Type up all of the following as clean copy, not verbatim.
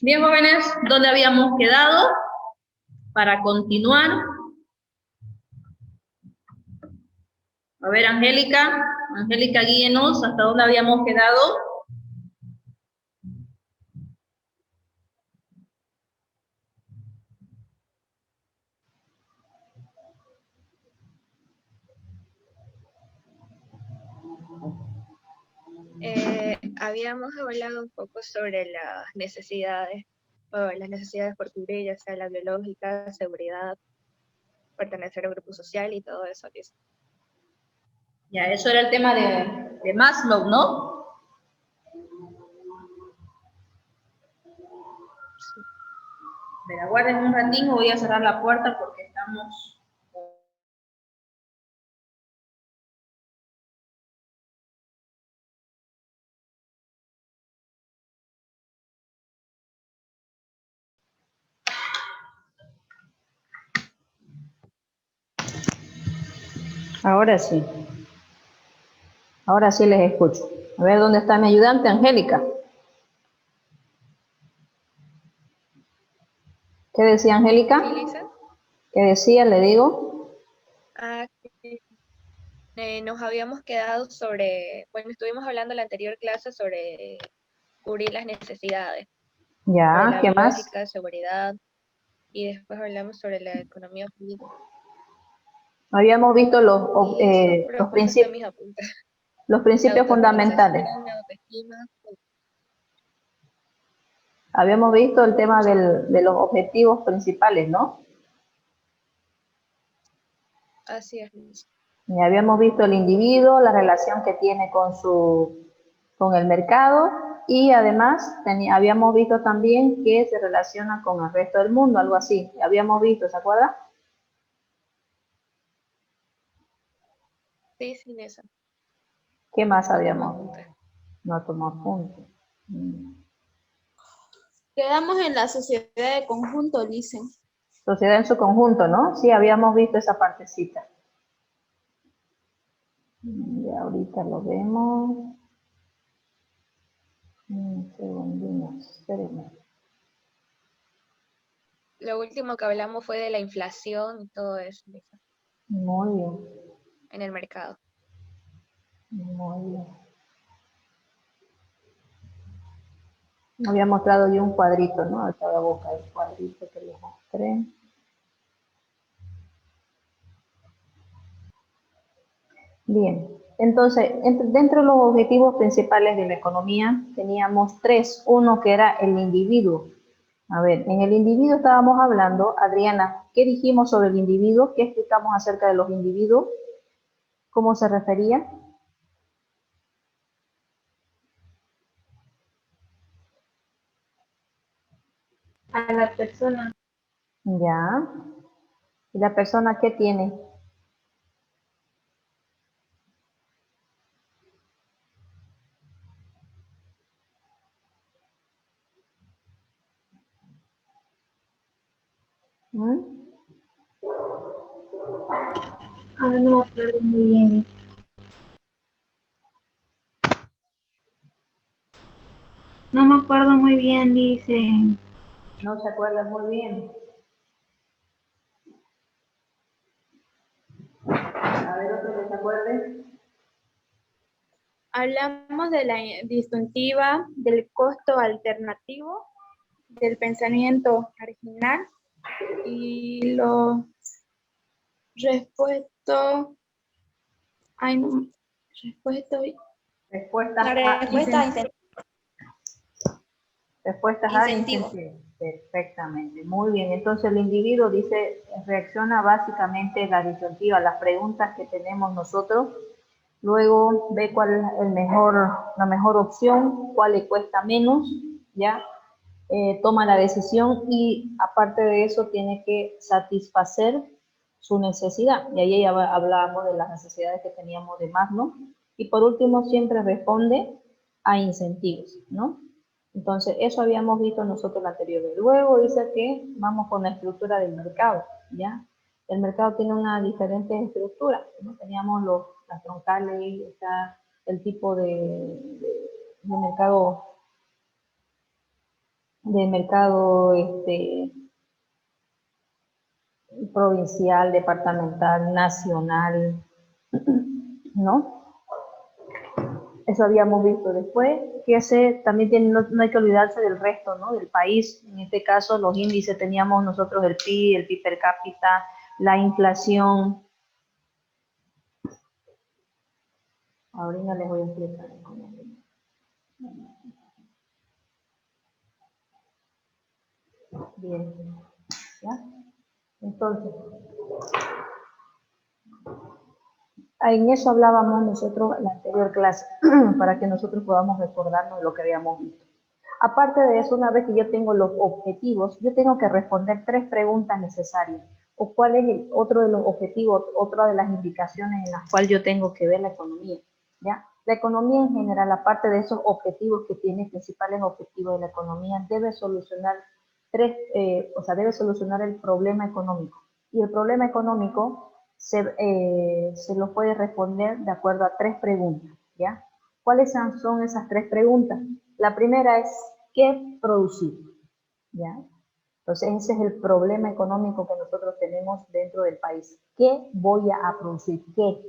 Bien, jóvenes, ¿dónde habíamos quedado? Para continuar. A ver, Angélica, guíenos, ¿hasta dónde habíamos quedado? Habíamos hablado un poco sobre las necesidades por cubrir, ya sea la biológica, seguridad, pertenecer a un grupo social y todo eso. Ya, eso era el tema de Maslow, ¿no? Sí. Pero aguarden un ratito, voy a cerrar la puerta porque estamos... Ahora sí. Ahora sí les escucho. A ver, ¿dónde está mi ayudante, Angélica? ¿Qué decía Angélica? ¿Sí, Lisa? ¿Qué decía? Le digo. Nos habíamos quedado sobre, bueno, estuvimos hablando en la anterior clase sobre cubrir las necesidades, sobre Ya, la ¿qué más? biológica, seguridad, y después hablamos sobre la economía política. Habíamos visto Y eso, pero después pasé mis apuntes. los La principios fundamentales. autoorganización, la autoestima. Habíamos visto el tema de los objetivos principales, ¿no? Así es, Lisa. Y habíamos visto el individuo, la relación que tiene con el mercado y además habíamos visto también que se relaciona con el resto del mundo, algo así. Habíamos visto, ¿se acuerda? Sí, Lisa. ¿Qué más No tomé habíamos visto? apuntes. No tomó punto. Quedamos en la sociedad de conjunto, dicen. Sociedad en su conjunto, ¿no? Sí, habíamos visto esa partecita. Y ahorita lo vemos. Un segundito, espérenme. Lo último que hablamos fue de la inflación y todo eso, Lisa, Muy bien, en el mercado. muy bien. Me había mostrado yo un cuadrito, ¿no? Ahorita voy a buscar el cuadrito que les mostré. Bien, entonces, dentro de los objetivos principales de la economía teníamos tres. Uno que era el individuo. A ver, en el individuo estábamos hablando, Adriana, ¿qué dijimos sobre el individuo? ¿Qué explicamos acerca de los individuos? ¿Cómo se refería? A la persona. Ya. ¿Y la persona qué tiene? ¿Mm? Ah, no me acuerdo muy bien. No me acuerdo muy bien, dicen. No se acuerda muy bien. A ver, otro que se acuerde. Hablamos de la disyuntiva, del costo alternativo, del pensamiento marginal y los respuestos. Ay, no. Respuestos. Respuestas La A, respuesta respuestas A, incentivo. incentivo. Perfectamente. Muy bien. Entonces el individuo dice, reacciona básicamente la disyuntiva, las preguntas que tenemos nosotros. Luego ve cuál es la mejor opción, cuál le cuesta menos, ¿ya? Toma la decisión y aparte de eso tiene que satisfacer su necesidad. Y ahí ya hablábamos de las necesidades que teníamos de Maslow. Y por último siempre responde a incentivos, ¿no? Entonces eso habíamos visto nosotros la anterior vez. Luego dice que vamos con la estructura del mercado, ¿ya? El mercado tiene una diferente estructura, ¿no? Teníamos las troncales, está el tipo de mercado de mercado provincial, departamental, nacional, ¿no? Eso habíamos visto después, que ese también tiene, no hay que olvidarse del resto, ¿no? Del país. En este caso, los índices teníamos nosotros el PIB per cápita, la inflación. Ahorita les voy a explicar. Bien, ¿ya? Entonces, en eso hablábamos nosotros en la anterior clase, para que nosotros podamos recordarnos lo que habíamos visto. Aparte de eso, una vez que yo tengo los objetivos, yo tengo que responder 3 preguntas necesarias. ¿O cuál es el otro de los objetivos, otra de las indicaciones en las cuales yo tengo que ver la economía? ¿Ya? La economía en general, aparte de esos objetivos que tiene, principales objetivos de la economía, debe solucionar debe solucionar el problema económico. Y el problema económico se lo puede responder de acuerdo a 3 preguntas, ¿ya? ¿Cuáles son esas 3 preguntas? La primera es, ¿qué producir? ¿Ya? Entonces, ese es el problema económico que nosotros tenemos dentro del país. ¿Qué voy a producir? ¿Qué?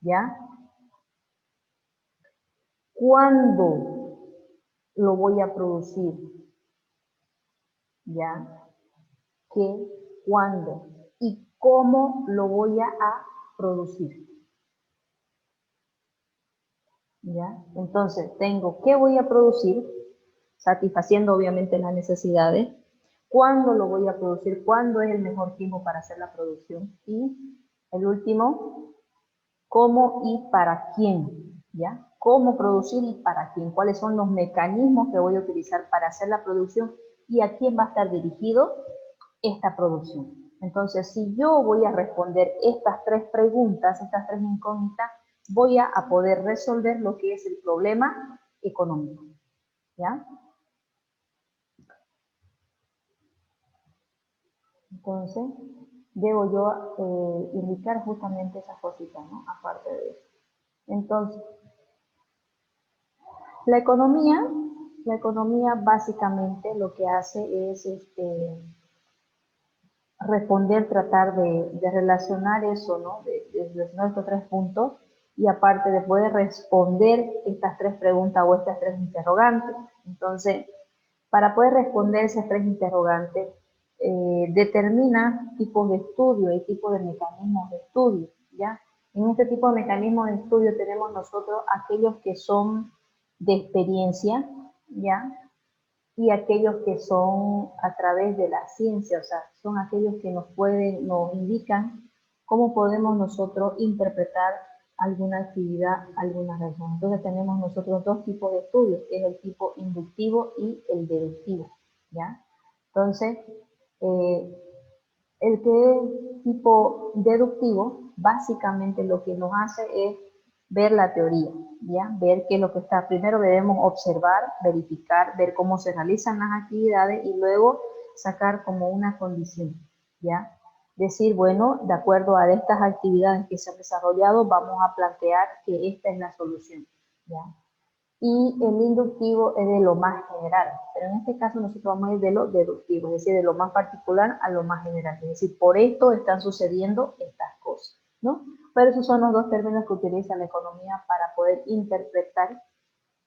¿Ya? ¿Cuándo lo voy a producir? ¿Ya? ¿Qué? ¿Cuándo? ¿Y cómo lo voy a producir? ¿Ya? Entonces, tengo qué voy a producir, satisfaciendo obviamente las necesidades, cuándo lo voy a producir, cuándo es el mejor tiempo para hacer la producción y el último, cómo y para quién, ¿ya? Cómo producir y para quién, cuáles son los mecanismos que voy a utilizar para hacer la producción y a quién va a estar dirigido esta producción. Entonces, si yo voy a responder estas 3 preguntas, estas 3 incógnitas, voy a poder resolver lo que es el problema económico, ¿ya? Entonces, debo yo indicar justamente esas cositas, ¿no? Aparte de eso. Entonces, la economía básicamente lo que hace es responder, tratar de relacionar eso, ¿no? De relacionar estos 3 puntos y aparte de poder responder estas 3 preguntas o estas 3 interrogantes. Entonces, para poder responder esas 3 interrogantes, determina tipos de estudio y tipos de mecanismos de estudio, ¿ya? En este tipo de mecanismos de estudio tenemos nosotros aquellos que son de experiencia, ¿ya? Y aquellos que son a través de la ciencia, o sea, son aquellos que nos indican cómo podemos nosotros interpretar alguna actividad, alguna razón. Entonces tenemos nosotros 2 tipos de estudios, que es el tipo inductivo y el deductivo, ¿ya? Entonces, eh, el que es tipo deductivo, básicamente lo que nos hace es ver la teoría, ¿ya? Ver qué es lo que está. Primero debemos observar, verificar, ver cómo se realizan las actividades y luego sacar como una condición, ¿ya? Decir, bueno, de acuerdo a estas actividades que se han desarrollado, vamos a plantear que esta es la solución, ¿ya? Y el inductivo es de lo más general, pero en este caso nosotros vamos a ir de lo deductivo, es decir, de lo más particular a lo más general, es decir, por esto están sucediendo estas cosas, ¿no? Pero esos son los 2 términos que utiliza la economía para poder interpretar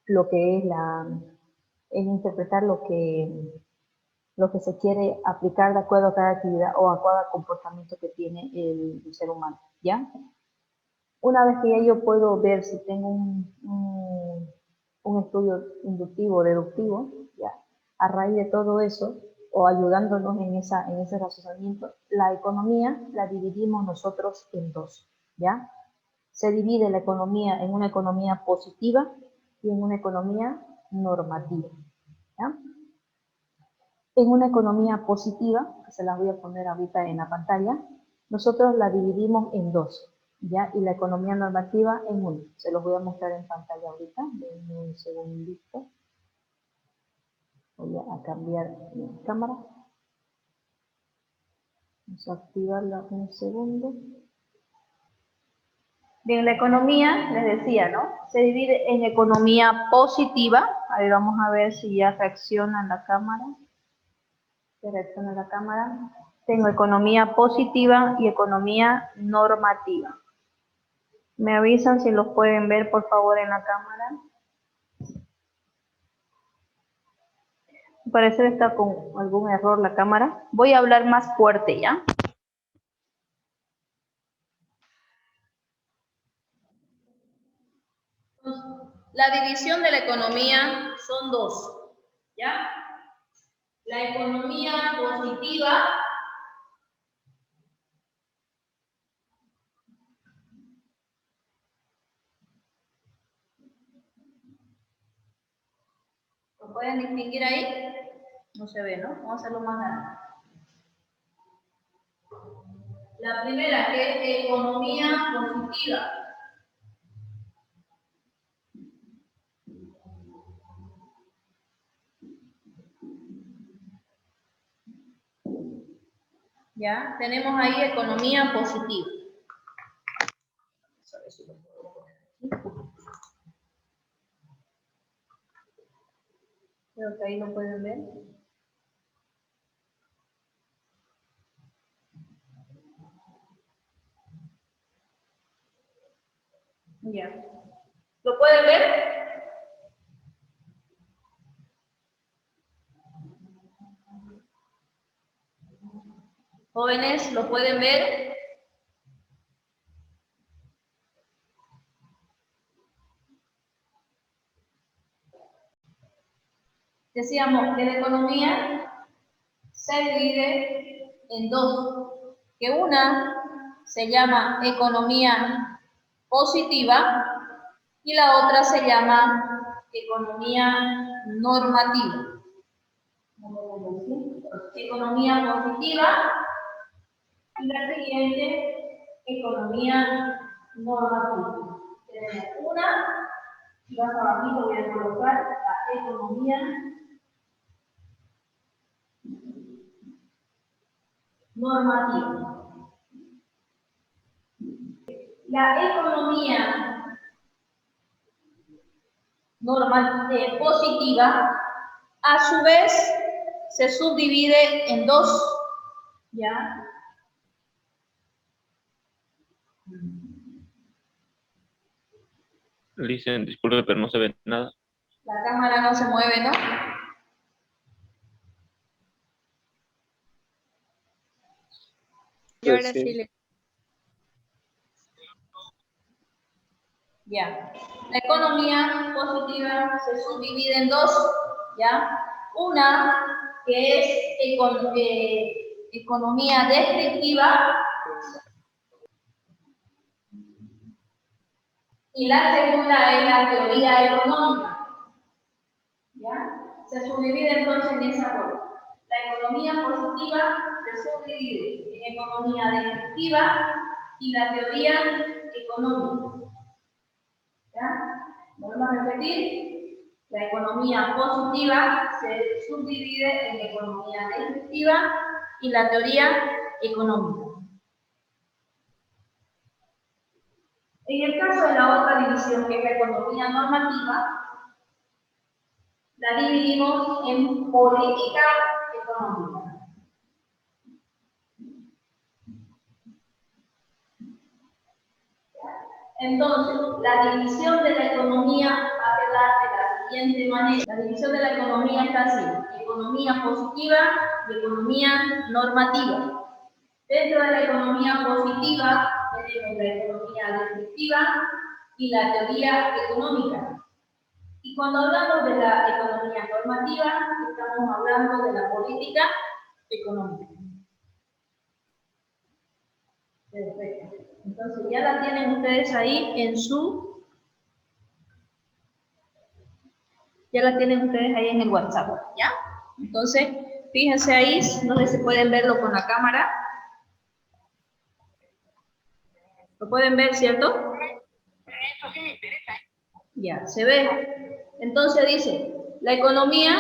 lo que es interpretar lo que se quiere aplicar de acuerdo a cada actividad o a cada comportamiento que tiene el ser humano, ¿ya? Una vez que ya yo puedo ver si tengo un estudio inductivo o deductivo, ya, a raíz de todo eso, o ayudándonos en ese razonamiento, la economía la dividimos nosotros en 2, ¿ya? Se divide la economía en una economía positiva y en una economía normativa, ¿ya? En una economía positiva, que se las voy a poner ahorita en la pantalla, nosotros la dividimos en 2, ¿ya? Y la economía normativa en 1. Se los voy a mostrar en pantalla ahorita, denme un segundito. Voy a cambiar mi cámara. Vamos a activarla un segundo. Bien, la economía, les decía, ¿no? Se divide en economía positiva. A ver, vamos a ver si ya reacciona la cámara. ¿Se reacciona la cámara? Tengo economía positiva y economía normativa. ¿Me avisan si los pueden ver, por favor, en la cámara? Al parecer está con algún error la cámara. Voy a hablar más fuerte, ¿ya? La división de la economía son dos, ¿ya? La economía positiva ¿lo pueden distinguir ahí? No se ve, ¿no? Vamos a hacerlo más grande. La primera que es economía positiva. ¿Ya? Tenemos ahí economía positiva. Creo que ahí lo pueden ver. Ya. ¿Lo pueden ver? Jóvenes, ¿lo pueden ver? Decíamos que la economía se divide en dos, que una se llama economía positiva y la otra se llama economía normativa. Economía positiva y la siguiente, economía normativa. Tenemos una, y más abajito voy a colocar la economía normativa. La economía positiva, a su vez, se subdivide en dos, ¿ya? Dicen, disculpe, pero no se ve nada. La cámara no se mueve, ¿no? Y ahora sí le... Ya. La economía positiva se subdivide en dos, ¿ya? Una que es economía descriptiva y la segunda es la teoría económica, ¿ya? Se subdivide entonces en esa forma. La economía positiva se subdivide en economía descriptiva y la teoría económica. ¿Ya? Volvemos a repetir, la economía positiva se subdivide en economía descriptiva y la teoría económica. En el caso de la otra división, que es la economía normativa, la dividimos en política económica. Entonces, la división de la economía va a quedar de la siguiente manera. La división de la economía está así: economía positiva y economía normativa. Dentro de la economía positiva tenemos la economía descriptiva y la teoría económica. Y cuando hablamos de la economía normativa, estamos hablando de la política económica. Perfecto. Entonces ya la tienen ustedes ahí en su... Ya la tienen ustedes ahí en el WhatsApp, ¿ya? Entonces, fíjense ahí, no sé si pueden verlo con la cámara. ¿Lo pueden ver, cierto? Eso sí me interesa. Ya, se ve. Entonces dice, la economía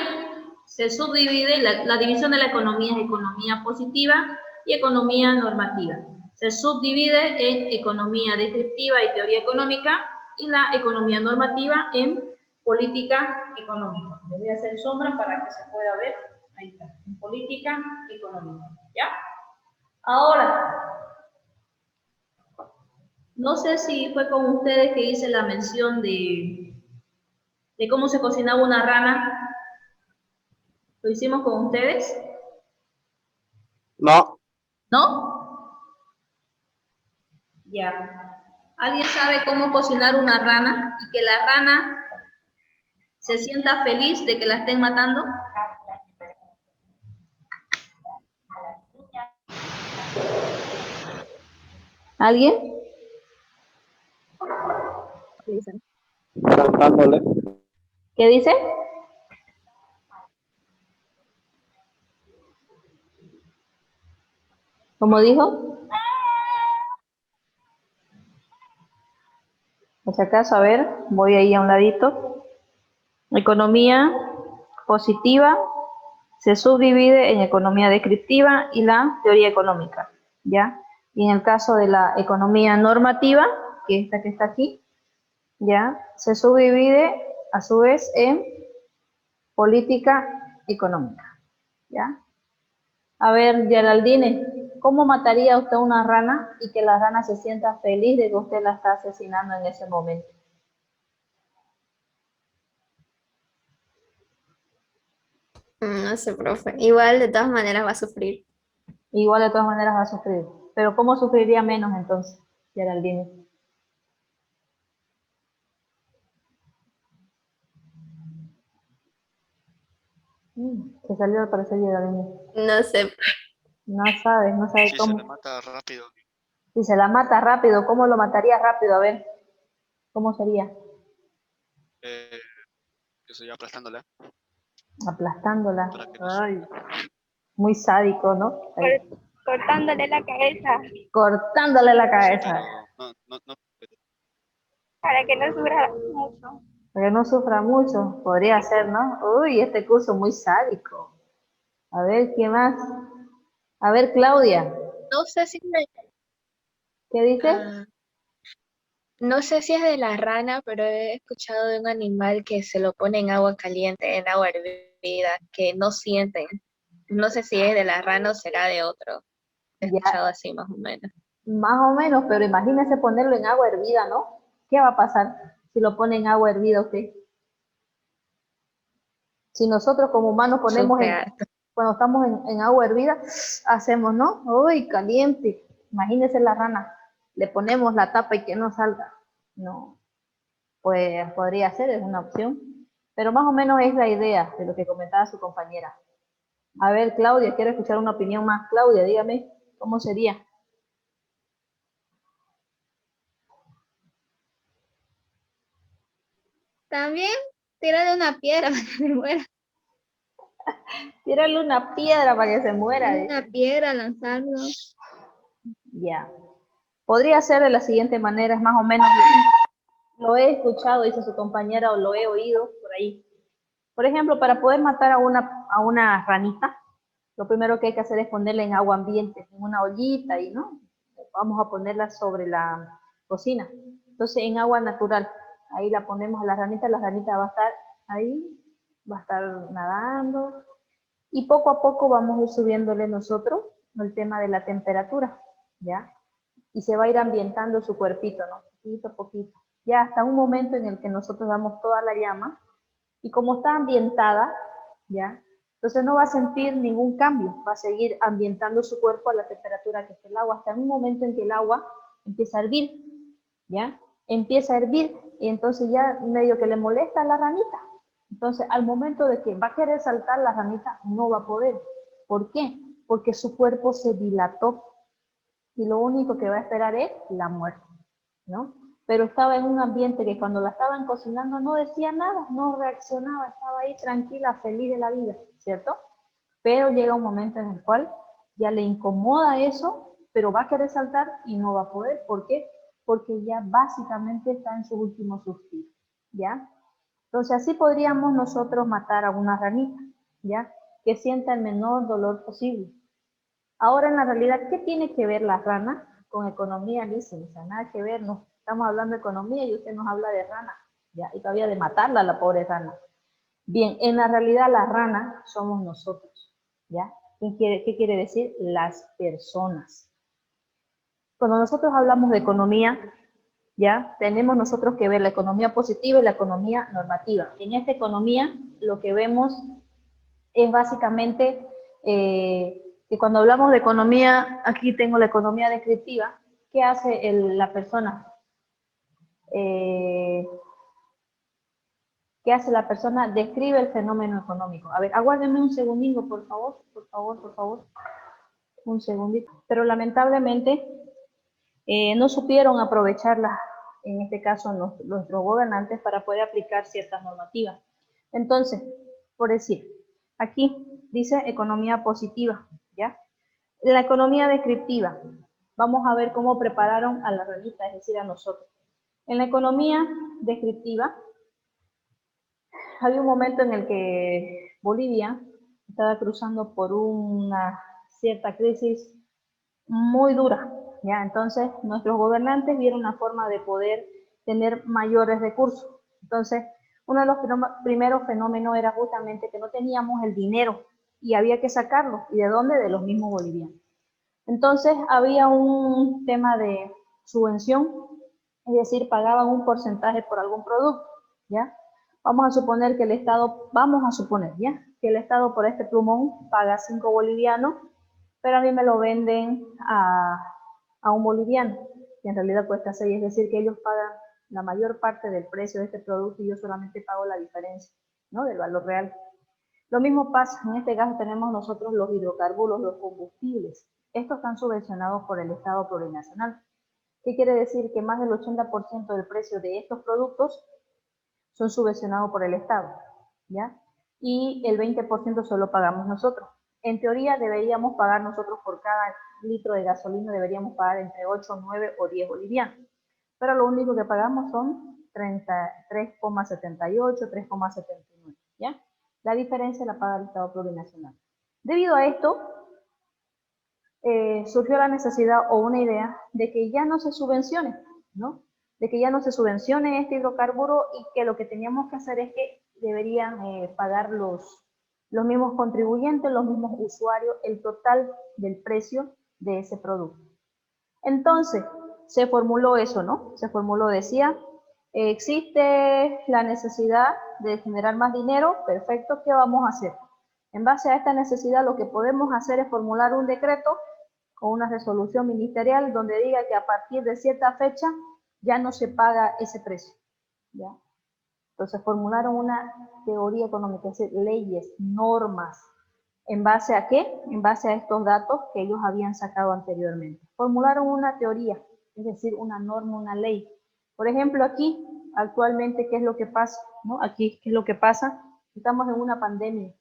se subdivide, la división de la economía es economía positiva y economía normativa. Se subdivide en economía descriptiva y teoría económica y la economía normativa en política económica. Le voy a hacer sombra para que se pueda ver. Ahí está, en política económica. ¿Ya? Ahora, no sé si fue con ustedes que hice la mención de cómo se cocinaba una rana. ¿Lo hicimos con ustedes? No. ¿No? Ya. ¿Alguien sabe cómo cocinar una rana y que la rana se sienta feliz de que la estén matando? ¿Alguien? Dicen. Cantándole. ¿Qué dice? ¿Cómo dijo? Por si acaso, a ver, voy ahí a un ladito. Economía positiva se subdivide en economía descriptiva y la teoría económica, ¿ya? Y en el caso de la economía normativa, que es esta que está aquí, ¿ya? Se subdivide a su vez en política económica, ¿ya? A ver, Geraldine, ¿cómo mataría usted una rana y que la rana se sienta feliz de que usted la está asesinando en ese momento? No sé, profe. Igual de todas maneras va a sufrir. Igual de todas maneras va a sufrir. Pero ¿cómo sufriría menos entonces, Geraldine? Se salió al parecer Geraldine. No sé. No sabes Si cómo. se le mata rápido. Si se la mata rápido, ¿cómo lo mataría rápido? A ver, ¿cómo sería? Que estoy aplastándola Aplastándola. para que no Ay, sufra. muy sádico, ¿no? Ahí. Cortándole la cabeza Cortándole la Sí, cabeza. pero no. para que no sufra mucho. Para que no sufra mucho, podría ser, ¿no? Uy, este curso muy sádico. A ver, ¿qué más? A ver, Claudia, No sé si me- ¿qué dices? ah, no sé si es de la rana, pero he escuchado de un animal que se lo pone en agua caliente, en agua hervida, que no sienten. No sé si es de la rana o será de otro. He Ya, escuchado así más o menos. más o menos, pero imagínese ponerlo en agua hervida, ¿no? ¿Qué va a pasar si lo pone en agua hervida usted? Si nosotros como humanos ponemos Sufre harto. cuando estamos en agua hervida, hacemos, ¿no? Uy, caliente. Imagínese la rana. Le ponemos la tapa y que no salga. No, pues podría ser, es una opción. Pero más o menos es la idea de lo que comentaba su compañera. A ver, Claudia, quiero escuchar una opinión más. Claudia, dígame, ¿cómo sería? También tírale una piedra para que se muera. Tírale una piedra para que se muera. Una piedra, lanzarlo. Ya. Podría ser de la siguiente manera, es más o menos, lo he escuchado, dice su compañera, o lo he oído por ahí. Por ejemplo, para poder matar a una ranita, lo primero que hay que hacer es ponerla en agua ambiente, en una ollita y no, vamos a ponerla sobre la cocina. Entonces en agua natural, ahí la ponemos a la ranita va a estar ahí, va a estar nadando y poco a poco vamos a ir subiéndole nosotros el tema de la temperatura, ¿ya? Y se va a ir ambientando su cuerpito, ¿no? Poquito a poquito. Ya hasta un momento en el que nosotros damos toda la llama y como está ambientada, ¿ya? Entonces no va a sentir ningún cambio, va a seguir ambientando su cuerpo a la temperatura que está el agua, hasta un momento en que el agua empieza a hervir, ¿ya? Empieza a hervir y entonces ya medio que le molesta a la ranita. Entonces al momento de que va a querer saltar la ranita, no va a poder. ¿Por qué? Porque su cuerpo se dilató y lo único que va a esperar es la muerte, ¿no? Pero estaba en un ambiente que cuando la estaban cocinando no decía nada, no reaccionaba, estaba ahí tranquila, feliz de la vida, ¿cierto? Pero llega un momento en el cual ya le incomoda eso, pero va a querer saltar y no va a poder. ¿Por qué? Porque ya básicamente está en sus últimos suspiros, ¿ya? Entonces así podríamos nosotros matar a una ranita, ¿ya? Que sienta el menor dolor posible. Ahora en la realidad, ¿qué tiene que ver la rana con economía, dicen, o sea, nada que ver, no estamos hablando de economía y usted nos habla de rana, ¿ya? Y todavía de matarla a la pobre rana. Bien, en la realidad las ranas somos nosotros, ¿ya? ¿Qué quiere decir? Las personas. Cuando nosotros hablamos de economía, ¿ya? Tenemos nosotros que ver la economía positiva y la economía normativa. En esta economía lo que vemos es básicamente que cuando hablamos de economía, aquí tengo la economía descriptiva, ¿qué hace la persona? ¿Qué hace la persona? Describe el fenómeno económico. A ver, aguárdenme un segundito, por favor, por favor, por favor. Un segundito. Pero lamentablemente no supieron aprovecharlas, en este caso nuestros gobernantes, para poder aplicar ciertas normativas. Entonces, por decir, aquí dice economía positiva, ¿ya? La economía descriptiva, vamos a ver cómo prepararon a la revista, es decir, a nosotros. En la economía descriptiva, había un momento en el que Bolivia estaba cruzando por una cierta crisis muy dura, ¿ya? Entonces, nuestros gobernantes vieron la forma de poder tener mayores recursos. Entonces, uno de los primeros fenómenos era justamente que no teníamos el dinero y había que sacarlo. ¿Y de dónde? De los mismos bolivianos. Entonces, había un tema de subvención, es decir, pagaban un porcentaje por algún producto, ¿ya? Vamos a suponer que el Estado, ¿ya? Que el Estado por este plumón paga 5 bolivianos, pero a mí me lo venden a un boliviano, que en realidad cuesta 6, es decir, que ellos pagan la mayor parte del precio de este producto y yo solamente pago la diferencia, ¿no? Del valor real. Lo mismo pasa, en este caso tenemos nosotros los hidrocarburos, los combustibles. Estos están subvencionados por el Estado plurinacional. ¿Qué quiere decir? Que más del 80% del precio de estos productos son subvencionados por el Estado, ¿ya? Y el 20% solo pagamos nosotros. En teoría deberíamos pagar nosotros por cada litro de gasolina, deberíamos pagar entre 8, 9 o 10 bolivianos. Pero lo único que pagamos son 3,78, 3,79, ¿ya? La diferencia la paga el Estado plurinacional. Debido a esto, surgió la necesidad o una idea de que ya no se subvencione, ¿no? De que ya no se subvencione este hidrocarburo y que lo que teníamos que hacer es que deberían pagar los mismos contribuyentes, los mismos usuarios, el total del precio de ese producto. Entonces, se formuló eso, ¿no? Se formuló, decía, existe la necesidad de generar más dinero, perfecto, ¿qué vamos a hacer? En base a esta necesidad, lo que podemos hacer es formular un decreto o una resolución ministerial donde diga que a partir de cierta fecha ya no se paga ese precio, ¿ya? Entonces formularon una teoría económica, es decir, leyes, normas. ¿En base a qué? En base a estos datos que ellos habían sacado anteriormente. Formularon una teoría, es decir, una norma, una ley. Por ejemplo, aquí, actualmente, ¿qué es lo que pasa? ¿No? Aquí, ¿qué es lo que pasa? Estamos en una pandemia.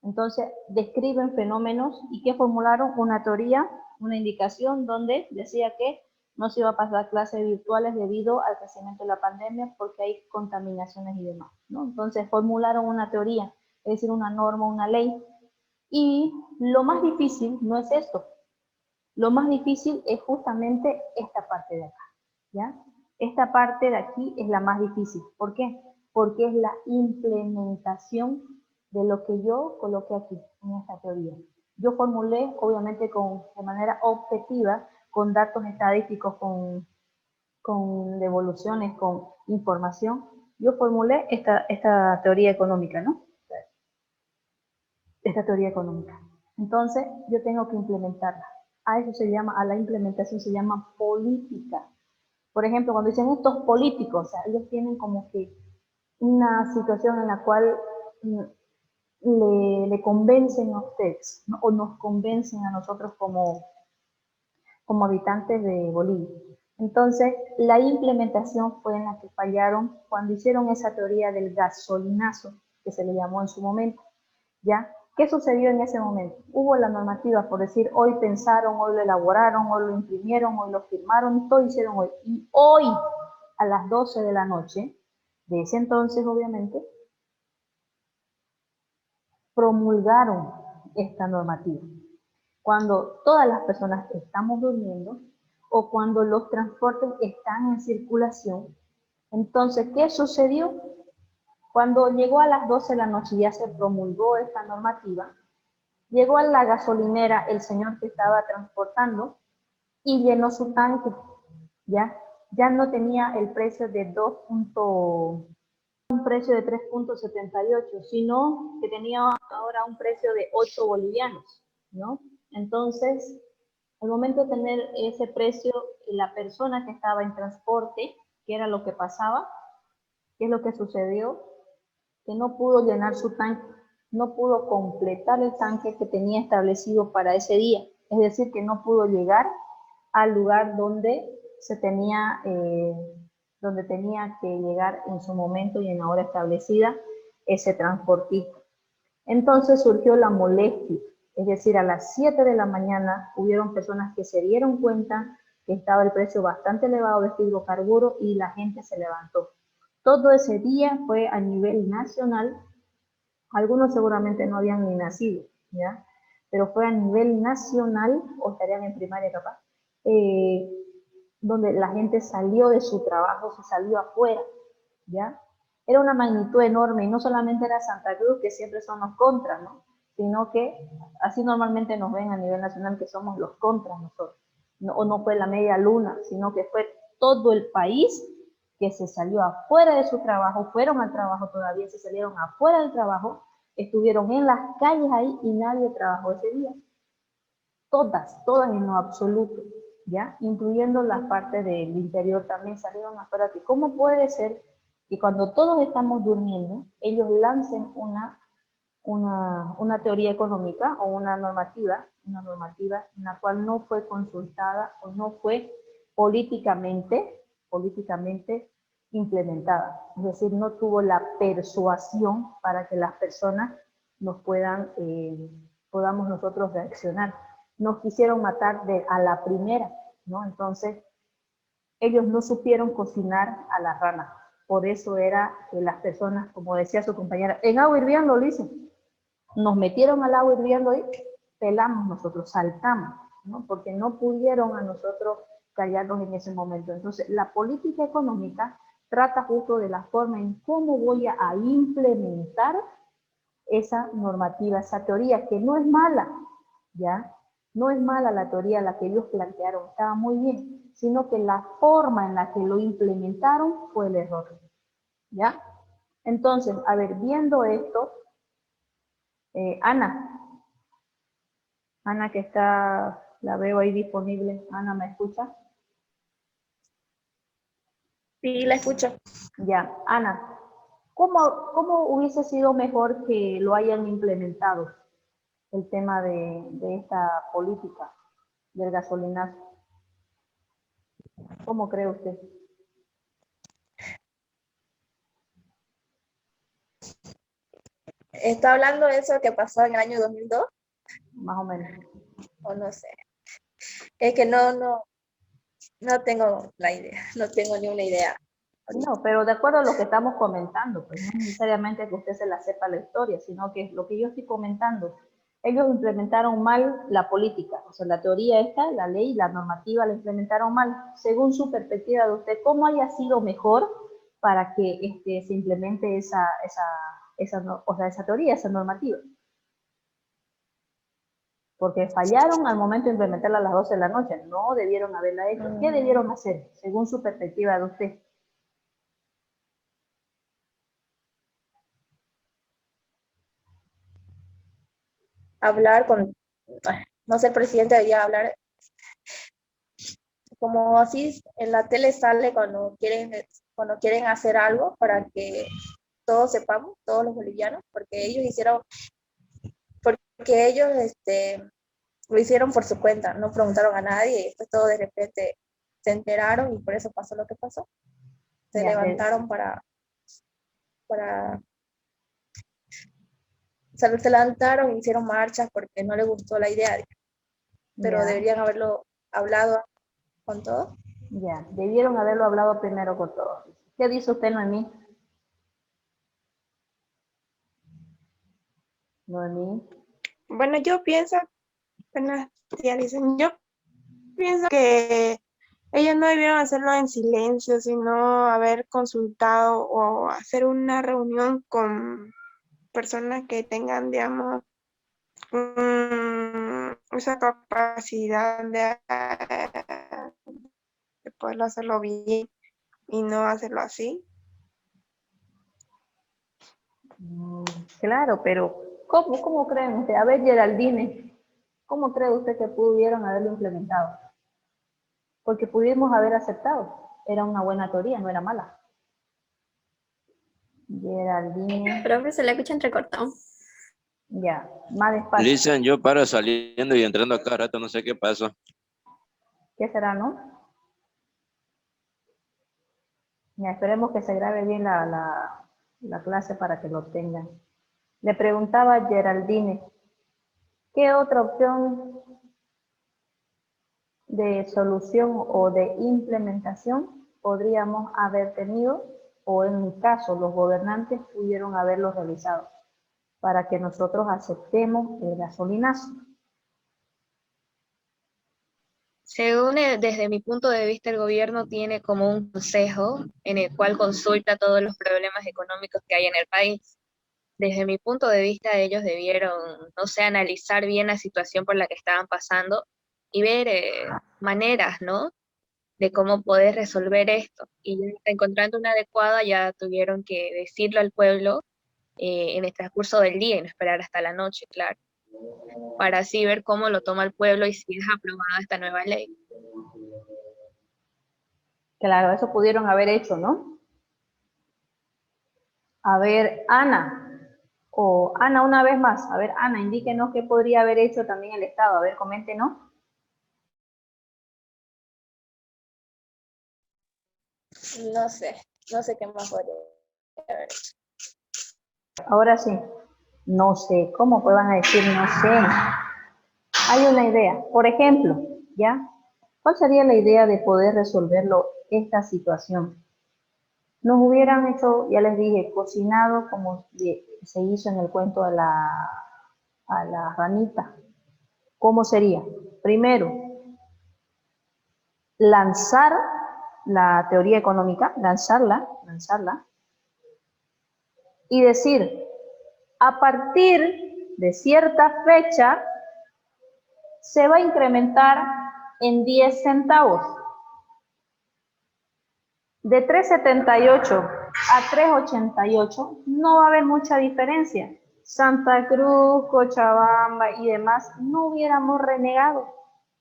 Entonces, describen fenómenos y que formularon una teoría, una indicación donde decía que no se iba a pasar clases virtuales debido al crecimiento de la pandemia porque hay contaminaciones y demás, ¿no? Entonces, formularon una teoría, es decir, una norma, una ley. Y lo más difícil no es esto. Lo más difícil es justamente esta parte de acá, ¿ya? Esta parte de aquí es la más difícil. ¿Por qué? Porque es la implementación de lo que yo coloqué aquí, en esta teoría. Yo formulé, obviamente, de manera objetiva, con datos estadísticos, con devoluciones, con información. Yo formulé esta teoría económica, ¿no? Esta teoría económica. Entonces, yo tengo que implementarla. A eso se llama, a la implementación se llama política. Por ejemplo, cuando dicen estos políticos, o sea, ellos tienen como que una situación en la cual le convencen a ustedes, ¿no? O nos convencen a nosotros como habitantes de Bolivia. Entonces, la implementación fue en la que fallaron cuando hicieron esa teoría del gasolinazo, que se le llamó en su momento, ¿ya? ¿Qué sucedió en ese momento? Hubo la normativa, por decir, hoy pensaron, hoy lo elaboraron, hoy lo imprimieron, hoy lo firmaron, todo hicieron hoy. Y hoy, a las 12 de la noche, de ese entonces, obviamente, promulgaron esta normativa. Cuando todas las personas estamos durmiendo, o cuando los transportes están en circulación. Entonces, ¿qué sucedió? Cuando llegó a las 12 de la noche y ya se promulgó esta normativa, llegó a la gasolinera el señor que estaba transportando y llenó su tanque, ya no tenía el precio de un precio de 3.78, sino que tenía ahora un precio de 8 bolivianos, ¿no? Entonces, al momento de tener ese precio, la persona que estaba en transporte, ¿qué era lo que pasaba? ¿Qué es lo que sucedió? Que no pudo llenar su tanque, no pudo completar el tanque que tenía establecido para ese día. Es decir, que no pudo llegar al lugar donde donde tenía que llegar en su momento y en la hora establecida ese transportista. Entonces surgió la molestia, es decir, a las 7 de la mañana hubieron personas que se dieron cuenta que estaba el precio bastante elevado de este hidrocarburo y la gente se levantó. Todo ese día fue a nivel nacional, algunos seguramente no habían ni nacido, ¿ya? Pero fue a nivel nacional, o estarían en primaria capaz, donde la gente salió de su trabajo, se salió afuera, ¿ya? Era una magnitud enorme, y no solamente era Santa Cruz, que siempre son los contras, ¿no? Sino que así normalmente nos ven a nivel nacional que somos los contras nosotros. No, o no fue la media luna, sino que fue todo el país que se salió afuera de su trabajo, fueron al trabajo todavía, se salieron afuera del trabajo, estuvieron en las calles ahí y nadie trabajó ese día. Todas en lo absoluto, ¿ya? Incluyendo las partes del interior también salieron afuera. ¿Cómo puede ser que cuando todos estamos durmiendo, ellos lancen una teoría económica o una normativa en la cual no fue consultada o no fue políticamente implementada? Es decir, no tuvo la persuasión para que las personas podamos nosotros reaccionar. Nos quisieron matar a la primera, ¿no? Entonces, ellos no supieron cocinar a la rana. Por eso era que las personas, como decía su compañera, en agua hirviendo lo dicen. Nos metieron al agua hirviendo y pelamos nosotros, saltamos, ¿no? Porque no pudieron a nosotros callarnos en ese momento. Entonces, la política económica trata justo de la forma en cómo voy a implementar esa normativa, esa teoría, que no es mala, ¿ya? No es mala la teoría, la que ellos plantearon, estaba muy bien, sino que la forma en la que lo implementaron fue el error, ¿ya? Entonces, a ver, viendo esto, Ana que está, la veo ahí disponible. Ana, ¿me escucha? Sí, la escucho. Ya, Ana, ¿cómo hubiese sido mejor que lo hayan implementado el tema de esta política del gasolinazo? ¿Cómo cree usted? ¿Está hablando de eso que pasó en el año 2002? Más o menos. O no sé. Es que no tengo la idea, no tengo ni una idea. No, pero de acuerdo a lo que estamos comentando, pues no necesariamente que usted se la sepa la historia, sino que lo que yo estoy comentando, ellos implementaron mal la política, o sea, la teoría esta, la ley, la normativa la implementaron mal. Según su perspectiva de usted, ¿cómo haya sido mejor para que se implemente esa teoría, esa normativa? Porque fallaron al momento de implementarla a las 12 de la noche, no debieron haberla hecho. ¿Qué debieron hacer, según su perspectiva de usted? Hablar con, no sé, el presidente debería hablar, como así en la tele sale cuando quieren hacer algo para que todos sepamos, todos los bolivianos, porque ellos lo hicieron por su cuenta, no preguntaron a nadie y después todos de repente se enteraron y por eso pasó lo que pasó. Se levantaron se levantaron y hicieron marchas porque no les gustó la idea, pero deberían haberlo hablado con todos. Ya, debieron haberlo hablado primero con todos. ¿Qué dice usted, Noemí? Noemí. Bueno, yo pienso que ellos no debieron hacerlo en silencio, sino haber consultado o hacer una reunión con personas que tengan, digamos, esa capacidad de poderlo hacerlo bien y no hacerlo así. Claro, pero ¿cómo creen ustedes? A ver, Geraldine, ¿cómo cree usted que pudieron haberlo implementado? Porque pudimos haber aceptado. Era una buena teoría, no era mala. Geraldine, Profe, se le escucha entrecortado. ya, más despacio. Listen, yo paro saliendo y entrando a cada rato, no sé qué pasa. ¿Qué será, no? Ya, esperemos que se grabe bien la clase para que lo tengan. Le preguntaba a Geraldine, ¿qué otra opción de solución o de implementación podríamos haber tenido, o en mi caso los gobernantes pudieron haberlo realizado para que nosotros aceptemos el gasolinazo? Según desde mi punto de vista, el gobierno tiene como un consejo en el cual consulta todos los problemas económicos que hay en el país. Desde mi punto de vista, ellos debieron, no sé, analizar bien la situación por la que estaban pasando y ver maneras, ¿no?, de cómo poder resolver esto. Y ya encontrando una adecuada, ya tuvieron que decirlo al pueblo en el transcurso del día y no esperar hasta la noche, claro, para así ver cómo lo toma el pueblo y si es aprobada esta nueva ley. Claro, eso pudieron haber hecho, ¿no? A ver, Ana, Ana una vez más, a ver, Ana, indíquenos qué podría haber hecho también el Estado, a ver, coméntenos. No sé qué más podría haber. Ahora sí, no sé, ¿cómo puedan decir no sé? Hay una idea, por ejemplo, ¿ya? ¿Cuál sería la idea de poder resolverlo esta situación? Nos hubieran hecho, ya les dije, cocinado como se hizo en el cuento a la ranita. ¿Cómo sería? Primero, lanzar la teoría económica, lanzarla, y decir, a partir de cierta fecha, se va a incrementar en 10 centavos. De 3.78 a 3.88 no va a haber mucha diferencia. Santa Cruz, Cochabamba y demás no hubiéramos renegado,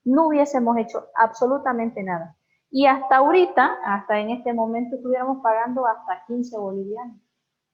no hubiésemos hecho absolutamente nada. Y hasta ahorita, hasta en este momento, estuviéramos pagando hasta 15 bolivianos.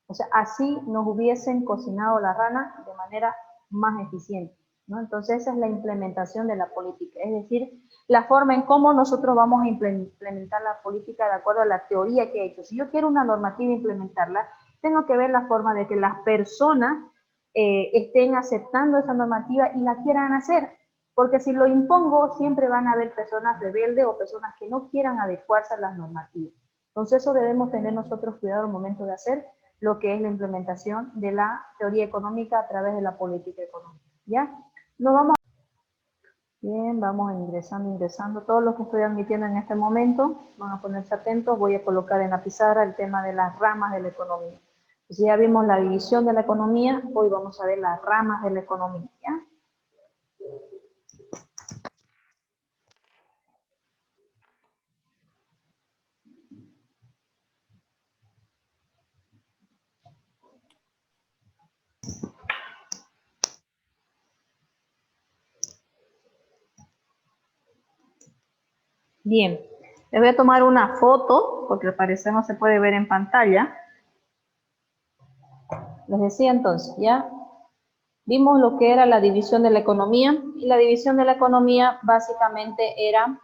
O sea, así nos hubiesen cocinado la rana de manera más eficiente, ¿no? Entonces esa es la implementación de la política, es decir, la forma en cómo nosotros vamos a implementar la política de acuerdo a la teoría que he hecho. Si yo quiero una normativa implementarla, tengo que ver la forma de que las personas estén aceptando esa normativa y la quieran hacer, porque si lo impongo siempre van a haber personas rebeldes o personas que no quieran adecuarse a las normativas. Entonces eso debemos tener nosotros cuidado al momento de hacer lo que es la implementación de la teoría económica a través de la política económica. ¿Ya? Nos vamos. Bien, vamos ingresando. Todos los que estoy admitiendo en este momento van a ponerse atentos. Voy a colocar en la pizarra el tema de las ramas de la economía. Pues ya vimos la división de la economía, hoy vamos a ver las ramas de la economía. ¿Ya? Bien, les voy a tomar una foto, porque al parecer no se puede ver en pantalla. Les decía entonces, ¿ya? Vimos lo que era la división de la economía, y la división de la economía básicamente era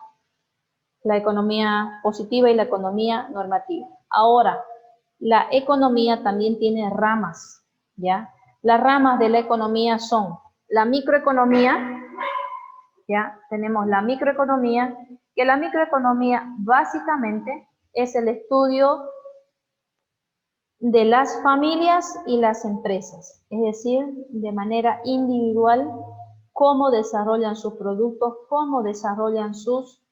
la economía positiva y la economía normativa. Ahora, la economía también tiene ramas, ¿ya? Las ramas de la economía son la microeconomía, ¿ya? Tenemos la microeconomía, que la microeconomía básicamente es el estudio de las familias y las empresas, es decir, de manera individual, cómo desarrollan sus productos, cómo desarrollan sus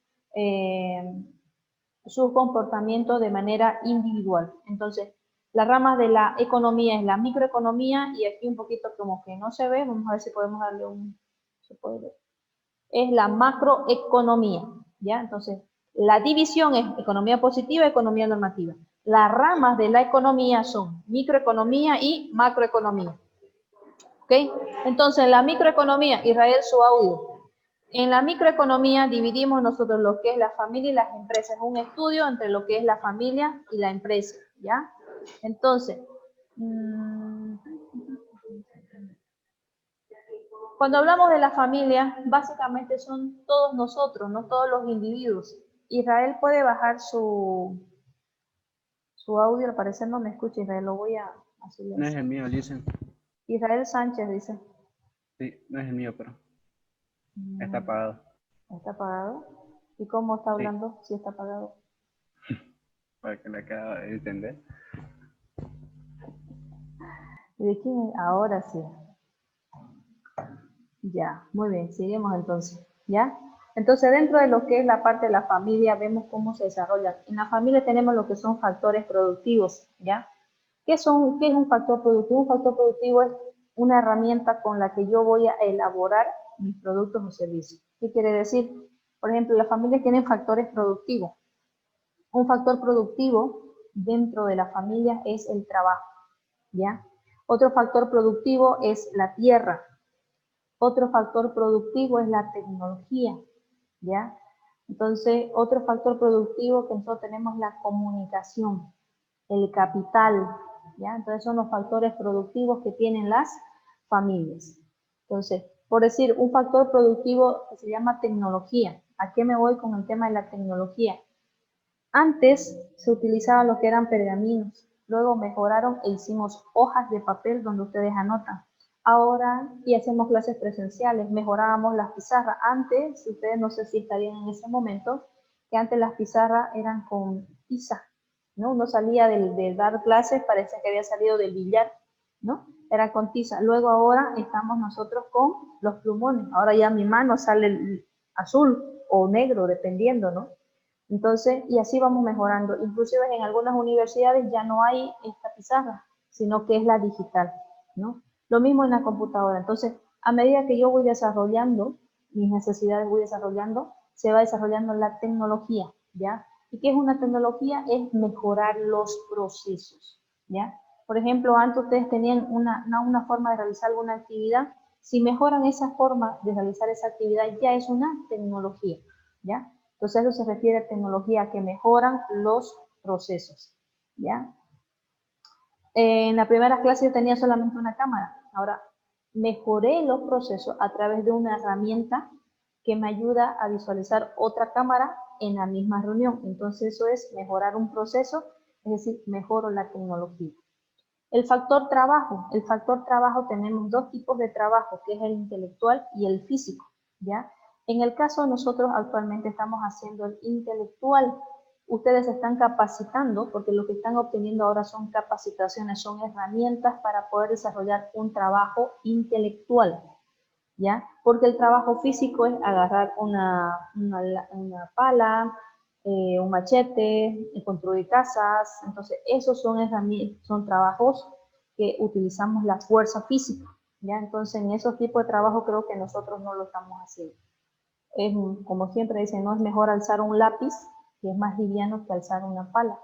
su comportamiento de manera individual. Entonces, las ramas de la economía es la microeconomía, y aquí un poquito como que no se ve, vamos a ver si podemos darle un... ¿Se puede ver? Es la macroeconomía, ¿ya? Entonces, la división es economía positiva, economía normativa. Las ramas de la economía son microeconomía y macroeconomía. ¿Ok? Entonces, la microeconomía, Israel, su audio. En la microeconomía dividimos nosotros lo que es la familia y las empresas. Es un estudio entre lo que es la familia y la empresa, ¿ya? Entonces, cuando hablamos de la familia, básicamente son todos nosotros, no todos los individuos. Israel puede bajar su audio, al parecer no me escucha, Israel, lo voy a hacer. No es el mío, dicen. Israel Sánchez dice. Sí, no es el mío, pero está apagado. ¿Está apagado? ¿Y cómo está hablando si está apagado? Para que le acabo de entender. ¿Y de quién es? Ahora sí. Ya, muy bien, seguimos entonces, ¿ya? Entonces, dentro de lo que es la parte de la familia, vemos cómo se desarrolla. En la familia tenemos lo que son factores productivos, ¿ya? ¿Qué es un factor productivo? Un factor productivo es una herramienta con la que yo voy a elaborar mis productos o servicios. ¿Qué quiere decir? Por ejemplo, las familias tienen factores productivos. Un factor productivo dentro de la familia es el trabajo, ¿ya? Otro factor productivo es la tierra. Otro factor productivo es la tecnología, ¿ya? Entonces, otro factor productivo que nosotros tenemos es la comunicación, el capital, ¿ya? Entonces, son los factores productivos que tienen las familias. Entonces, por decir, un factor productivo que se llama tecnología. ¿A qué me voy con el tema de la tecnología? Antes se utilizaban lo que eran pergaminos, luego mejoraron e hicimos hojas de papel donde ustedes anotan. Ahora, y hacemos clases presenciales, mejorábamos las pizarras. Antes, ustedes no sé si estarían en ese momento, que antes las pizarras eran con tiza, ¿no? Uno salía de dar clases, parecía que había salido del billar, ¿no? Era con tiza. Luego ahora estamos nosotros con los plumones. Ahora ya mi mano sale azul o negro, dependiendo, ¿no? Entonces, y así vamos mejorando. Inclusive en algunas universidades ya no hay esta pizarra, sino que es la digital, ¿no? Lo mismo en la computadora. Entonces, a medida que yo voy desarrollando, mis necesidades voy desarrollando, se va desarrollando la tecnología, ¿ya? ¿Y qué es una tecnología? Es mejorar los procesos, ¿ya? Por ejemplo, antes ustedes tenían una forma de realizar alguna actividad. Si mejoran esa forma de realizar esa actividad, ya es una tecnología, ¿ya? Entonces, eso se refiere a tecnología que mejoran los procesos, ¿ya? En la primera clase yo tenía solamente una cámara. Ahora, mejoré los procesos a través de una herramienta que me ayuda a visualizar otra cámara en la misma reunión. Entonces, eso es mejorar un proceso, es decir, mejoro la tecnología. El factor trabajo. El factor trabajo tenemos dos tipos de trabajo, que es el intelectual y el físico, ¿ya? En el caso de nosotros actualmente estamos haciendo el intelectual. Ustedes se están capacitando porque lo que están obteniendo ahora son capacitaciones, son herramientas para poder desarrollar un trabajo intelectual, ¿ya? Porque el trabajo físico es agarrar una pala, un machete, construir casas. Entonces, esos son herramientas, son trabajos que utilizamos la fuerza física, ¿ya? Entonces, en esos tipos de trabajo creo que nosotros no lo estamos haciendo. Como siempre dicen, no es mejor alzar un lápiz, que es más liviano que alzar una pala.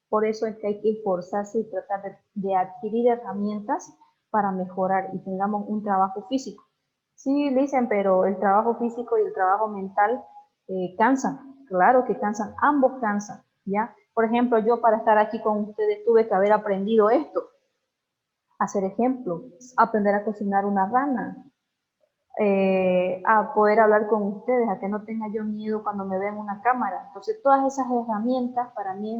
Por eso es que hay que esforzarse y tratar de adquirir herramientas para mejorar y tengamos un trabajo físico. Sí, dicen, pero el trabajo físico y el trabajo mental cansan. Claro que cansan, ambos cansan, ¿ya? Por ejemplo, yo para estar aquí con ustedes tuve que haber aprendido esto. Hacer ejemplo, aprender a cocinar una rana, a poder hablar con ustedes, a que no tenga yo miedo cuando me vean una cámara. Entonces, todas esas herramientas para mí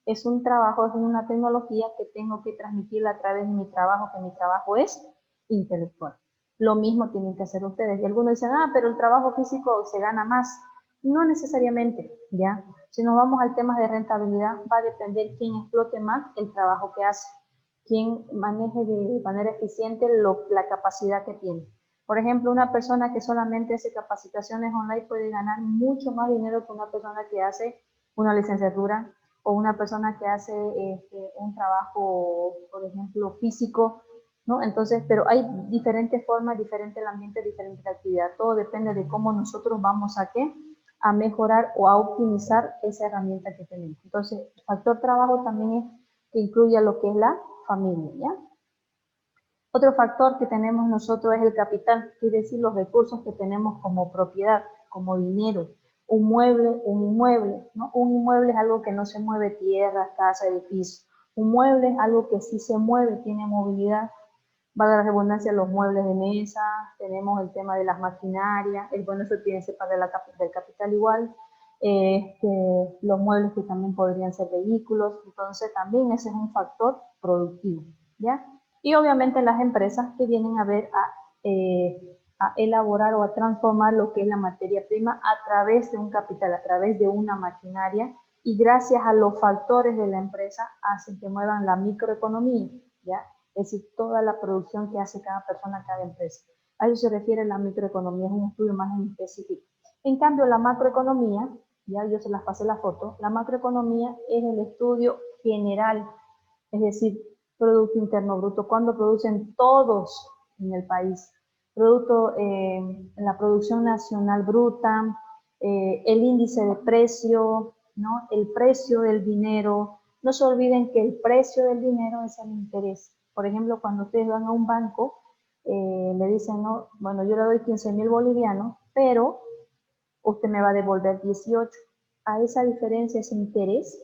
es un trabajo, es una tecnología que tengo que transmitirla a través de mi trabajo, que mi trabajo es intelectual. Lo mismo tienen que hacer ustedes. Y algunos dicen, pero el trabajo físico se gana más. No necesariamente, ¿ya? Si nos vamos al tema de rentabilidad, va a depender quién explote más el trabajo que hace, quién maneje de manera eficiente la capacidad que tiene. Por ejemplo, una persona que solamente hace capacitaciones online puede ganar mucho más dinero que una persona que hace una licenciatura o una persona que hace un trabajo, por ejemplo, físico, ¿no? Entonces, pero hay diferentes formas, diferente el ambiente, diferente la actividad. Todo depende de cómo nosotros vamos a qué, a mejorar o a optimizar esa herramienta que tenemos. Entonces, el factor trabajo también es que incluya lo que es la familia, ¿ya? Otro factor que tenemos nosotros es el capital, quiere decir los recursos que tenemos como propiedad, como dinero. Un inmueble, ¿no? Un inmueble es algo que no se mueve, tierra, casa, edificio. Un mueble es algo que sí se mueve, tiene movilidad. Valga la redundancia, los muebles de mesa, tenemos el tema de las maquinarias, bueno, eso tiene que ser parte del capital igual. Los muebles que también podrían ser vehículos, entonces también ese es un factor productivo, ¿ya? Y obviamente las empresas que vienen a ver a elaborar o a transformar lo que es la materia prima a través de un capital, a través de una maquinaria, y gracias a los factores de la empresa hacen que muevan la microeconomía, ¿ya? Es decir, toda la producción que hace cada persona, cada empresa. A eso se refiere la microeconomía, es un estudio más en específico. En cambio, la macroeconomía, ya yo se las pasé la foto, la macroeconomía es el estudio general, es decir, Producto Interno Bruto, cuando producen todos en el país, producto en la producción nacional bruta, el índice de precio, ¿no? El precio del dinero. No se olviden que el precio del dinero es el interés. Por ejemplo, cuando ustedes van a un banco, le dicen, no, bueno, yo le doy 15.000 bolivianos, pero usted me va a devolver 18. A esa diferencia, ese interés,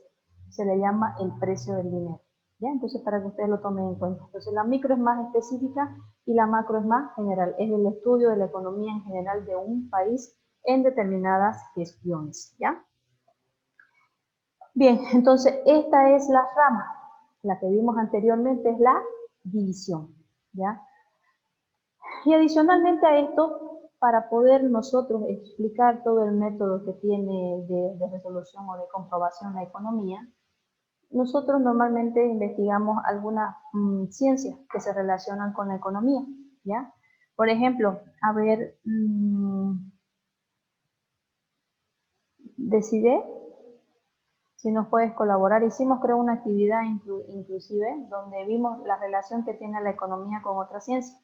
se le llama el precio del dinero. ¿Ya? Entonces, para que ustedes lo tomen en cuenta. Entonces, la micro es más específica y la macro es más general. Es el estudio de la economía en general de un país en determinadas gestiones. ¿Ya? Bien, entonces, esta es la rama. La que vimos anteriormente es la división. ¿Ya? Y adicionalmente a esto, para poder nosotros explicar todo el método que tiene de resolución o de comprobación la economía, nosotros normalmente investigamos algunas ciencias que se relacionan con la economía, ¿ya? Por ejemplo, a ver, decide si nos puedes colaborar. Hicimos, creo, una actividad inclusive donde vimos la relación que tiene la economía con otras ciencias.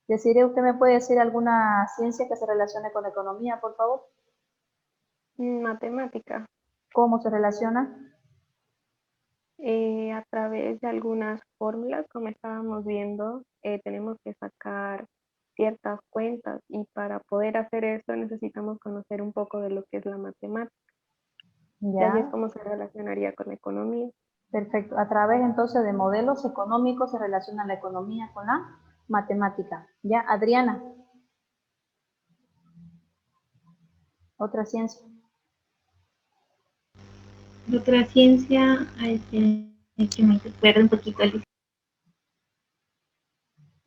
Deciré, ¿usted me puede decir alguna ciencia que se relacione con la economía, por favor? Matemática. ¿Cómo se relaciona? A través de algunas fórmulas, como estábamos viendo, tenemos que sacar ciertas cuentas y para poder hacer esto necesitamos conocer un poco de lo que es la matemática. Y así es Ya, como se relacionaría con la economía. perfecto. A través entonces de modelos económicos se relaciona la economía con la matemática. Ya, Adriana. Otra ciencia. Otra ciencia, es que me recuerda un poquito el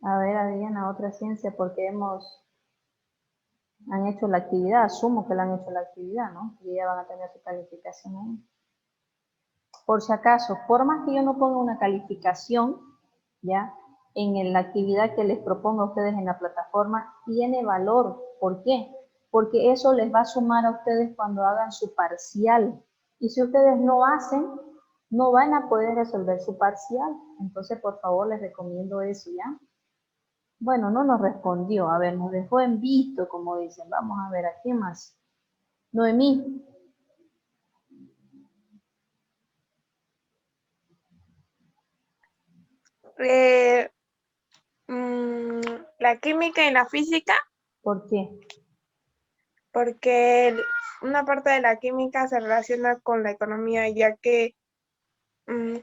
A ver, Adriana, otra ciencia, porque han hecho la actividad, asumo que la han hecho la actividad, ¿no? Y ya van a tener su calificación ahí. Por si acaso, por más que yo no ponga una calificación, ¿ya? En la actividad que les propongo a ustedes en la plataforma, tiene valor. ¿Por qué? Porque eso les va a sumar a ustedes cuando hagan su parcial. Y si ustedes no hacen, no van a poder resolver su parcial. Entonces, por favor, les recomiendo eso, ¿ya? Bueno, no nos respondió. A ver, nos dejó en visto, como dicen. Vamos a ver, ¿a qué más? Noemí. La química y la física, ¿Por qué? porque una parte de la química se relaciona con la economía, ya que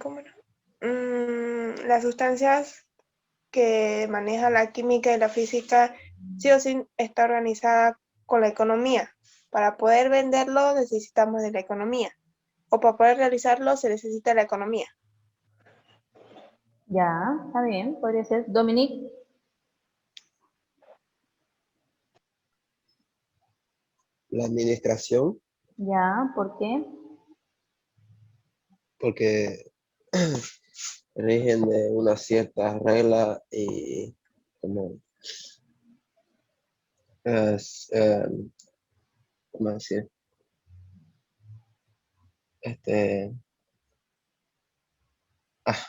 ¿cómo era? Las sustancias que maneja la química y la física sí o sí está organizada con la economía. Para poder venderlo necesitamos de la economía, o para poder realizarlo se necesita la economía. Ya, está bien, podría ser. Dominique. La administración, Ya, ¿por qué? porque rigen de una cierta regla y como es, ¿cómo decir?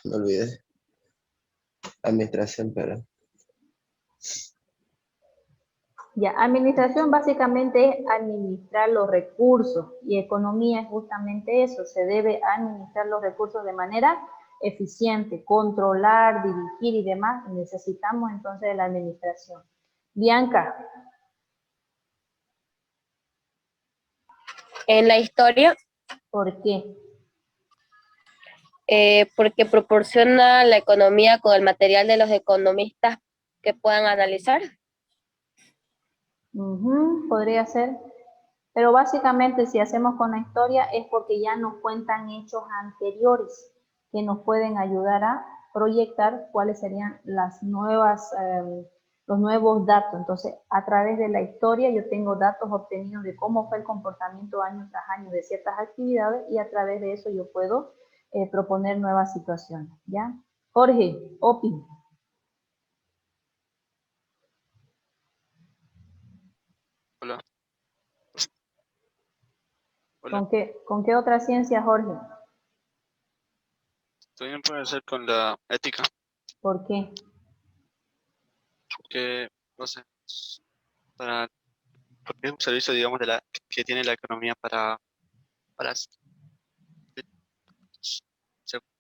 Me olvidé. Administración, pero Ya, administración básicamente es administrar los recursos y economía es justamente eso, se debe administrar los recursos de manera eficiente, controlar, dirigir y demás. Necesitamos entonces de la administración. Bianca, En la historia, ¿por qué? porque proporciona la economía con el material de los economistas que puedan analizar. Podría ser, pero básicamente si hacemos con la historia es porque ya nos cuentan hechos anteriores que nos pueden ayudar a proyectar cuáles serían las nuevas, los nuevos datos. Entonces, a través de la historia yo tengo datos obtenidos de cómo fue el comportamiento año tras año de ciertas actividades y a través de eso yo puedo proponer nuevas situaciones, ¿ya? Jorge, Opi. Hola. Hola. ¿Con qué otra ciencia, Jorge? También puede ser con la ética, ¿Por qué? que, no sé, para, porque es un servicio, digamos, que tiene la economía para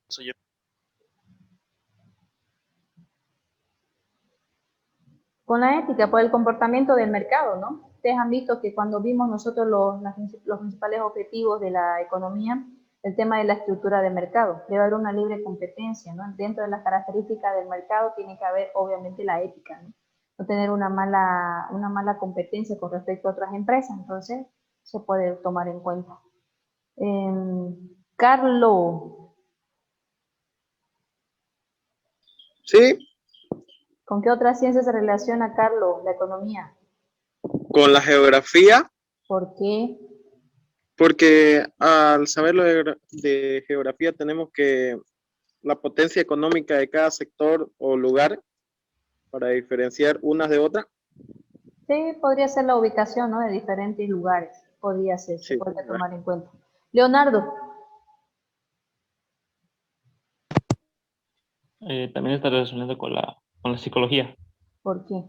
soy yo. Con la ética, por el comportamiento del mercado, ¿no? Ustedes han visto que cuando vimos nosotros los principales objetivos de la economía, el tema de la estructura de mercado, debe haber una libre competencia, ¿no? Dentro de las características del mercado tiene que haber, obviamente, la ética, ¿no? No tener una mala competencia con respecto a otras empresas, entonces se puede tomar en cuenta. Carlos, Sí, ¿con qué otra ciencia se relaciona, Carlos, la economía? con la geografía, ¿Por qué? porque al saber lo de geografía tenemos que la potencia económica de cada sector o lugar para diferenciar unas de otras. Sí, podría ser la ubicación, ¿no? De diferentes lugares. Podría ser, se Sí, podría tomar en cuenta. Leonardo, También está relacionado con la psicología, ¿por qué?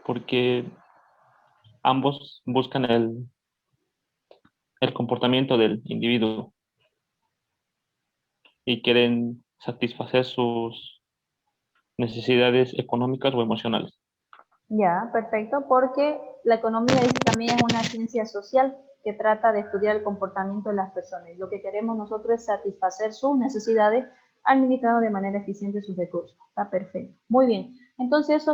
porque ambos buscan el comportamiento del individuo y quieren satisfacer sus necesidades económicas o emocionales. Ya, perfecto, porque la economía también es una ciencia social que trata de estudiar el comportamiento de las personas. Lo que queremos nosotros es satisfacer sus necesidades administrando de manera eficiente sus recursos. Está perfecto. Muy bien. Entonces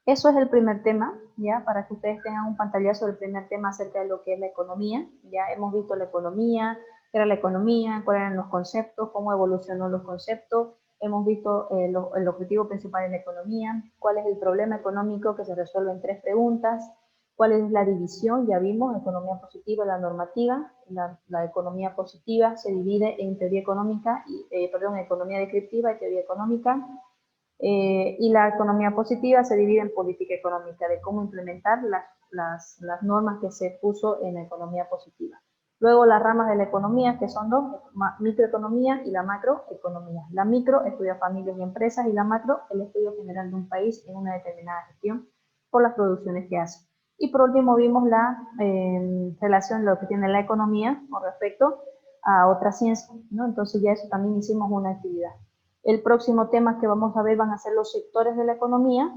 eso es el primer tema, ya, para que ustedes tengan un pantallazo del primer tema acerca de lo que es la economía. Ya hemos visto la economía, qué era la economía, cuáles eran los conceptos, cómo evolucionó los conceptos. Hemos visto el objetivo principal de la economía, cuál es el problema económico que se resuelve en 3 preguntas, cuál es la división, ya vimos, economía positiva y la normativa. La economía positiva se divide en teoría económica, economía descriptiva y teoría económica, y la economía positiva se divide en política económica, de cómo implementar las normas que se puso en la economía positiva. Luego las ramas de la economía, que son dos, microeconomía y la macroeconomía. La micro estudia familias y empresas y la macro el estudio general de un país en una determinada gestión por las producciones que hace. Y por último vimos la relación de lo que tiene la economía con respecto a otras ciencias, ¿no? Entonces ya eso también hicimos una actividad. El próximo tema que vamos a ver van a ser los sectores de la economía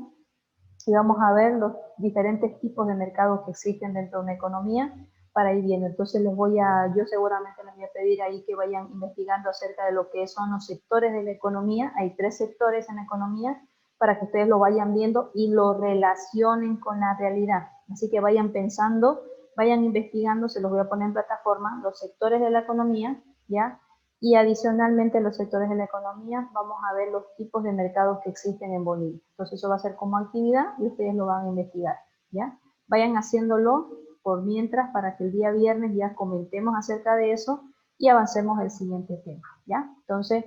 y vamos a ver los diferentes tipos de mercados que existen dentro de una economía para ir viendo. Entonces yo seguramente les voy a pedir ahí que vayan investigando acerca de lo que son los sectores de la economía. Hay 3 sectores en la economía para que ustedes lo vayan viendo y lo relacionen con la realidad. Así que vayan pensando, vayan investigando, se los voy a poner en plataforma, los sectores de la economía, ¿ya? Y adicionalmente los sectores de la economía vamos a ver los tipos de mercados que existen en Bolivia. Entonces eso va a ser como actividad y ustedes lo van a investigar, ¿ya? Vayan haciéndolo por mientras para que el día viernes ya comentemos acerca de eso y avancemos el siguiente tema, ¿ya? Entonces,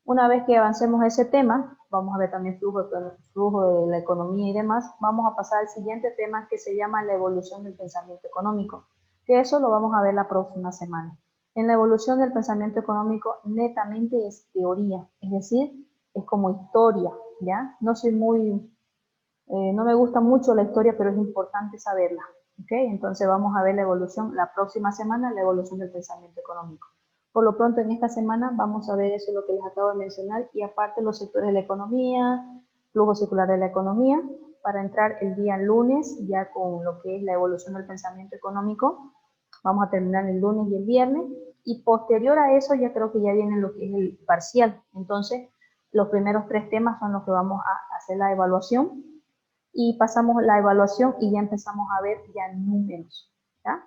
Una vez que avancemos ese tema, vamos a ver también flujo de la economía y demás, vamos a pasar al siguiente tema que se llama la evolución del pensamiento económico, que eso lo vamos a ver la próxima semana. En la evolución del pensamiento económico netamente es teoría, es decir, es como historia, ¿ya? No soy no me gusta mucho la historia, pero es importante saberla, ¿ok? Entonces vamos a ver la evolución, la próxima semana, la evolución del pensamiento económico. Por lo pronto, en esta semana vamos a ver eso, lo que les acabo de mencionar, y aparte los sectores de la economía, flujo circular de la economía, para entrar el día lunes ya con lo que es la evolución del pensamiento económico. Vamos a terminar el lunes y el viernes, y posterior a eso ya creo que ya viene lo que es el parcial. Entonces, los primeros 3 temas son los que vamos a hacer la evaluación, y pasamos la evaluación y ya empezamos a ver ya números, ¿ya?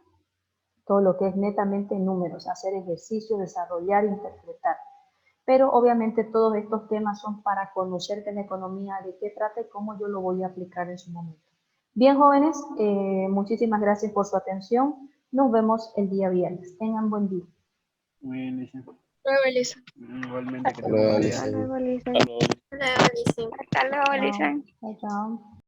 Todo lo que es netamente números, hacer ejercicios, desarrollar, interpretar. Pero obviamente todos estos temas son para conocer de la economía, de qué trata y cómo yo lo voy a aplicar en su momento. Bien, jóvenes, muchísimas gracias por su atención. Nos vemos el día viernes. Tengan buen día. Muy bien, Lisa. Luego, Lisa. Igualmente, que Hasta tengan luego, buen día. Hasta luego, Lisa. Hola, Alicia. Hasta luego, Lisa. Chao, chao.